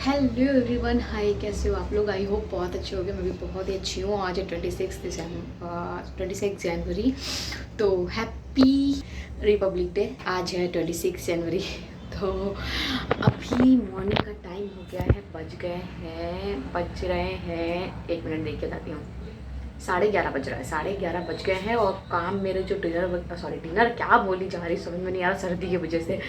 Hello everyone, हाय, कैसे हो आप लोग। आई होप बहुत अच्छे हो गए। मैं भी बहुत ही अच्छी हूँ। आज है 26 जनवरी। तो हैप्पी रिपब्लिक डे। आज है 26 जनवरी। तो अभी मॉर्निंग का टाइम हो गया है, बज रहे हैं, एक मिनट देख के बताती हूँ। 11:30 बज रहा है, 11:30 बज गए हैं। और काम मेरे जो डिनर क्या बोली जा रही, समझ में नहीं आ रहा सर्दी की वजह से।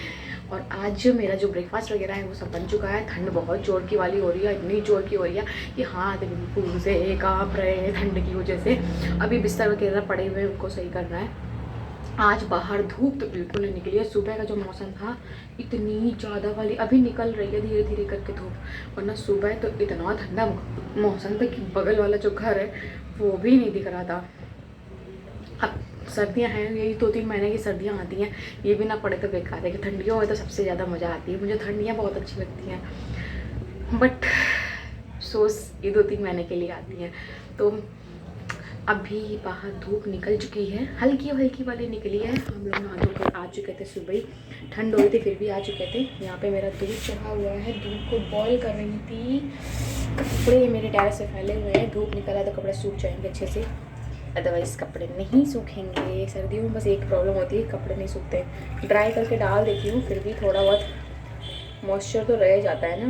और आज मेरा जो ब्रेकफास्ट वगैरह है वो सब बन चुका है। ठंड बहुत जोर की वाली हो रही है, इतनी जोर की हो रही है कि हाथ बिल्कुल से काँप रहे हैं ठंड की वजह से। अभी बिस्तर वगैरह पड़े हुए हैं, उनको सही करना है। आज बाहर धूप तो बिल्कुल नहीं निकली है। सुबह का जो मौसम था इतनी ज़्यादा वाली, अभी निकल रही है धीरे धीरे करके धूप, वरना सुबह तो इतना ठंडा मौसम था कि बगल वाला जो घर है वो भी नहीं दिख रहा था। अब सर्दियाँ हैं, यही 2-3 महीने की सर्दियाँ आती हैं, ये भी ना पड़े तो बेकार है। कि ठंडियों में तो सबसे ज़्यादा मज़ा आती है, मुझे ठंडियाँ बहुत अच्छी लगती हैं, बट सोच ये 2-3 महीने के लिए आती हैं। तो अभी बाहर धूप निकल चुकी है, हल्की हल्की वाली निकली है। हम लोग नहा धोकर आ चुके थे, सुबह ही ठंड हो रही थी फिर भी आ चुके थे। यहाँ पे मेरा दूध चढ़ा हुआ है, दूध को बॉईल कर रही थी। कपड़े मेरे टेरेस से फैले हुए हैं, धूप निकला तो कपड़े सूख जाएंगे अच्छे से, अदरवाइज़ कपड़े नहीं सूखेंगे। सर्दियों में बस एक प्रॉब्लम होती है, कपड़े नहीं सूखते। ड्राई करके डाल देती हूँ, फिर भी थोड़ा बहुत मॉइस्चर तो रह जाता है ना।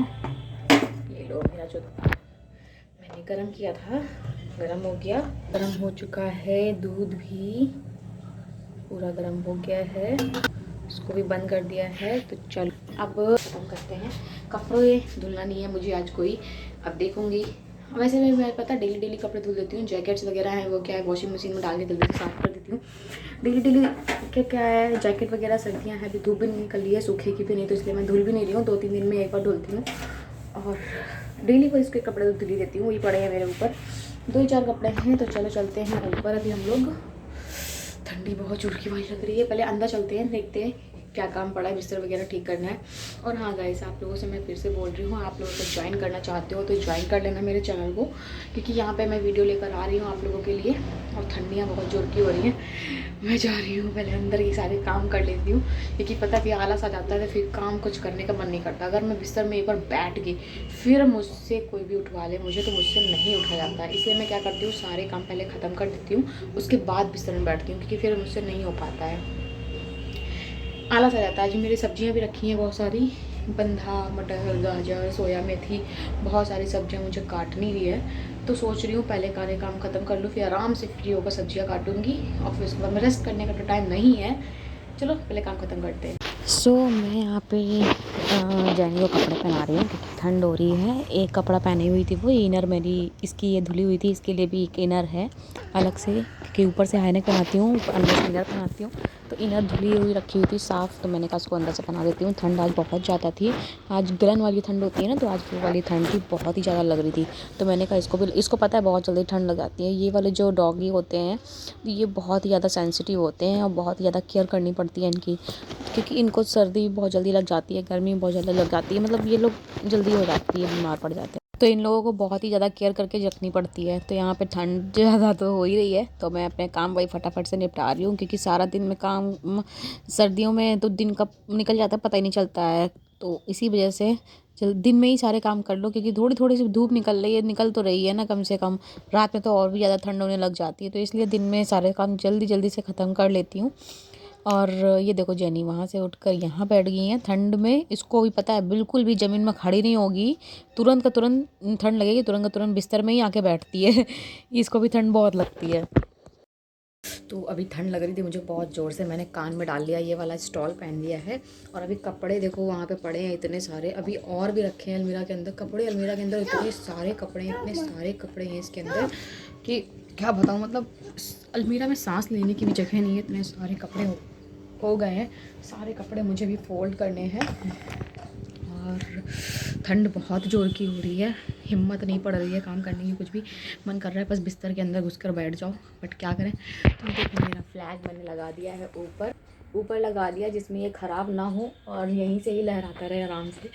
ये लो मेरा जो मैंने गरम किया था, गरम हो गया, गरम हो चुका है। दूध भी पूरा गरम हो गया है, उसको भी बंद कर दिया है। तो चलो अब खत्म करते हैं। कपड़े धुलना नहीं है मुझे आज कोई, अब देखूँगी। वैसे मैं पता डेली कपड़े धुल देती हूँ। जैकेट्स वगैरह हैं वो क्या है, वॉशिंग मशीन में डाल के जल्दी से साफ़ कर देती हूँ। डेली क्या है, जैकेट वगैरह सर्दियाँ हैं, अभी धूप भी नहीं निकल रही है, सूखेगी भी नहीं, तो इसलिए मैं धुल भी नहीं रही हूँ। 2-3 दिन में एक बार धुलती हूँ। और डेली को इसके कपड़े तो धुल ही देती हूँ, वही पड़े हैं मेरे ऊपर। 2-4 कपड़े हैं। तो चलो चलते हैं ऊपर। अभी हम लोग, ठंडी बहुत जोर की वाली लग रही है, पहले अंदर चलते हैं, देखते हैं क्या काम पड़ा है, बिस्तर वगैरह ठीक करना है। और हाँ गाइस, आप लोगों से मैं फिर से बोल रही हूँ, आप लोगों को ज्वाइन करना चाहते हो तो ज्वाइन कर लेना मेरे चैनल को, क्योंकि यहाँ पे मैं वीडियो लेकर आ रही हूँ आप लोगों के लिए। और ठंडियाँ बहुत जोर की हो रही हैं। मैं जा रही हूँ पहले अंदर, ये सारे काम कर लेती हूँ, क्योंकि पता भी आलस आ जाता है तो फिर काम कुछ करने का मन नहीं करता। अगर मैं बिस्तर में एक बार बैठ गई फिर मुझसे कोई भी उठवा ले मुझे, तो मुझसे नहीं उठा जाता है। इसलिए मैं क्या करती हूँ, सारे काम पहले ख़त्म कर देती हूँ, उसके बाद बिस्तर में बैठती हूँ, क्योंकि फिर मुझसे नहीं हो पाता है, आलस आ जाता है। आज मेरी सब्जियां भी रखी हैं बहुत सारी, बंधा, मटर, गाजर, सोया मेथी, बहुत सारी सब्जियां मुझे काटनी भी है। तो सोच रही हूँ पहले सारे काम ख़त्म कर लूँ, फिर आराम से फ्री होकर सब्जियां काटूँगी। और फिर उसके बाद में रेस्ट करने का तो टाइम नहीं है। चलो पहले काम ख़त्म करते हैं। मैं यहाँ पे जैनी को कपड़े पहना रही हूँ, क्योंकि ठंड हो रही है। एक कपड़ा पहनी हुई थी, वो इनर मेरी, इसकी ये धुली हुई थी, इसके लिए भी एक इनर है अलग से, क्योंकि ऊपर से हाईनेक पहनाती हूँ, अंदर से इनर पहनाती हूँ। तो इनर धुली हुई रखी हुई थी साफ़, तो मैंने कहा इसको अंदर से पहना देती हूँ। ठंड आज बहुत ज़्यादा थी, आज गलन वाली ठंड होती है ना, तो आज वो वाली ठंड थी, बहुत ही ज़्यादा लग रही थी। तो मैंने कहा इसको पता है बहुत जल्दी ठंड लग जाती है। ये वाले जो डॉगी होते हैं ये बहुत ही ज़्यादा सेंसिटिव होते हैं, और बहुत ही ज़्यादा केयर करनी पड़ती है इनकी, क्योंकि इनको सर्दी बहुत जल्दी लग जाती है, गर्मी बहुत जल्दी लग जाती है, मतलब ये लोग जल्दी हो जाती है, बीमार पड़ जाते हैं। तो इन लोगों को बहुत ही ज़्यादा केयर करके रखनी पड़ती है। तो यहाँ पे ठंड ज़्यादा तो हो ही रही है, तो मैं अपने काम वही फटाफट से निपटा रही हूँ, क्योंकि सारा दिन में काम, सर्दियों में तो दिन कब निकल जाता है पता ही नहीं चलता है। तो इसी वजह से दिन में ही सारे काम कर लो, क्योंकि थोड़ी थोड़ी सी धूप निकल रही है, निकल तो रही है ना कम से कम। रात में तो और भी ज़्यादा ठंड होने लग जाती है, तो इसलिए दिन में सारे काम जल्दी जल्दी से ख़त्म कर लेती हूँ। और ये देखो जेनी वहाँ से उठकर यहाँ बैठ गई हैं ठंड में। इसको भी पता है बिल्कुल भी ज़मीन में खड़ी नहीं होगी, तुरंत का तुरंत ठंड लगेगी, तुरंत का तुरंत बिस्तर में ही आके बैठती है। इसको भी ठंड बहुत लगती है। तो अभी ठंड लग रही थी मुझे बहुत ज़ोर से, मैंने कान में डाल लिया ये वाला स्टॉल पहन लिया है। और अभी कपड़े देखो वहाँ पे पड़े हैं इतने सारे, अभी और भी रखे हैं अलमीरा के अंदर कपड़े। अलमीरा के अंदर इतने सारे कपड़े हैं, इतने सारे कपड़े हैं इसके अंदर कि क्या बताऊँ। मतलब अलमीरा में सांस लेने की भी जगह नहीं है, इतने सारे कपड़े हो गए हैं। सारे कपड़े मुझे भी फोल्ड करने हैं। और ठंड बहुत ज़ोर की हो रही है, हिम्मत नहीं पड़ रही है काम करने की, कुछ भी मन कर रहा है बस बिस्तर के अंदर घुसकर बैठ जाओ, बट क्या करें। तो देखो मेरा फ्लैग मैंने लगा दिया है ऊपर लगा दिया, जिसमें ये ख़राब ना हो और यहीं से ही लहराता रहे आराम से,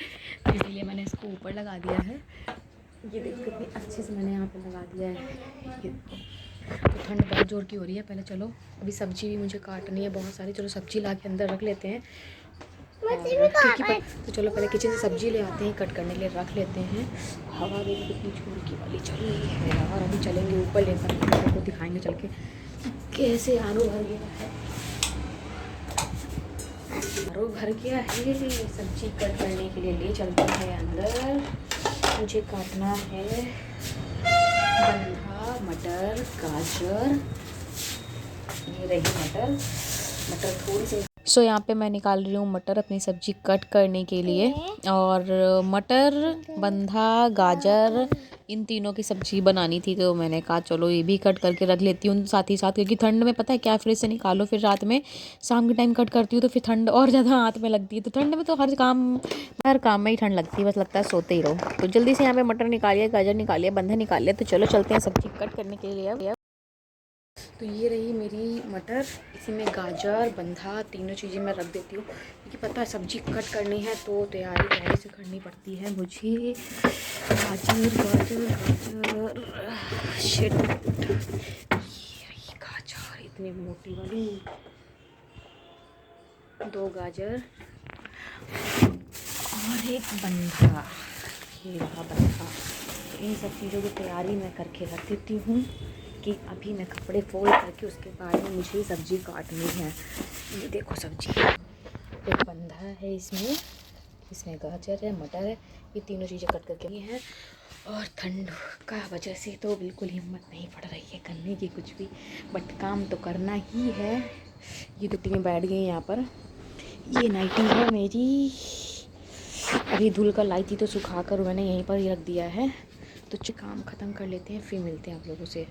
इसलिए मैंने इसको ऊपर लगा दिया है। ये देखो कितनी अच्छे से मैंने यहाँ पर लगा दिया है। ये तो ठंड बहुत ज़ोर की हो रही है। पहले चलो, अभी सब्ज़ी भी मुझे काटनी है बहुत सारी, चलो सब्ज़ी ला के अंदर रख लेते हैं। तो चलो पहले किचन से सब्जी ले आते हैं, कट करने के लिए रख लेते हैं। हवा भी कितनी जोर की वाली चल रही है यार। अभी चलेंगे ऊपर लेकर, आपको दिखाएंगे चल के कैसे आलू भर गया है। आलू भर गया है, सब्जी कट करने के लिए ले चलते हैं अंदर। मुझे काटना है बंधा, मटर, गाजर, ये रही मटर थोड़ी सी। सो यहाँ पे मैं निकाल रही हूँ मटर अपनी सब्जी कट करने के लिए। और मटर, बंधा, गाजर, इन तीनों की सब्जी बनानी थी, तो मैंने कहा चलो ये भी कट करके रख लेती हूँ साथ ही साथ, क्योंकि ठंड में पता है क्या, फ्रिज से निकालो फिर रात में शाम के टाइम कट करती हूँ तो फिर ठंड और ज़्यादा हाथ में लगती है। तो ठंड में तो हर काम में ही ठंड लगती है, बस लगता है सोते ही रहो। तो जल्दी से यहाँ पे मटर निकालिए, गाजर निकालिए, बंधा निकालिए। तो चलो चलते हैं सब्जी कट करने के लिए। तो ये रही मेरी मटर, इसी में गाजर, बंधा, तीनों चीज़ें मैं रख देती हूँ, क्योंकि पता है सब्जी कट करनी है तो तैयारी पहले से करनी पड़ती है मुझे। गाजर शिट, ये रही गाजर इतनी मोटी वाली, 2 गाजर और एक बंधा, ये रहा बंधा। इन सब चीज़ों की तैयारी मैं करके रख देती हूँ कि अभी मैं कपड़े फोल्ड करके उसके बाद में मुझे सब्ज़ी काटनी है। ये देखो सब्ज़ी, एक बंधा है, इसमें गाजर है, मटर है, ये तीनों चीज़ें कट करके लिए हैं। और ठंड का वजह से तो बिल्कुल हिम्मत नहीं पड़ रही है करने की कुछ भी, बट काम तो करना ही है। ये दुपट्टी में बैठ गई यहाँ पर, ये नाइटी है मेरी, अभी धुल कर लाई थी तो सुखा कर मैंने यहीं पर ही रख दिया है। तो काम ख़त्म कर लेते हैं, फिर मिलते हैं आप लोगों से।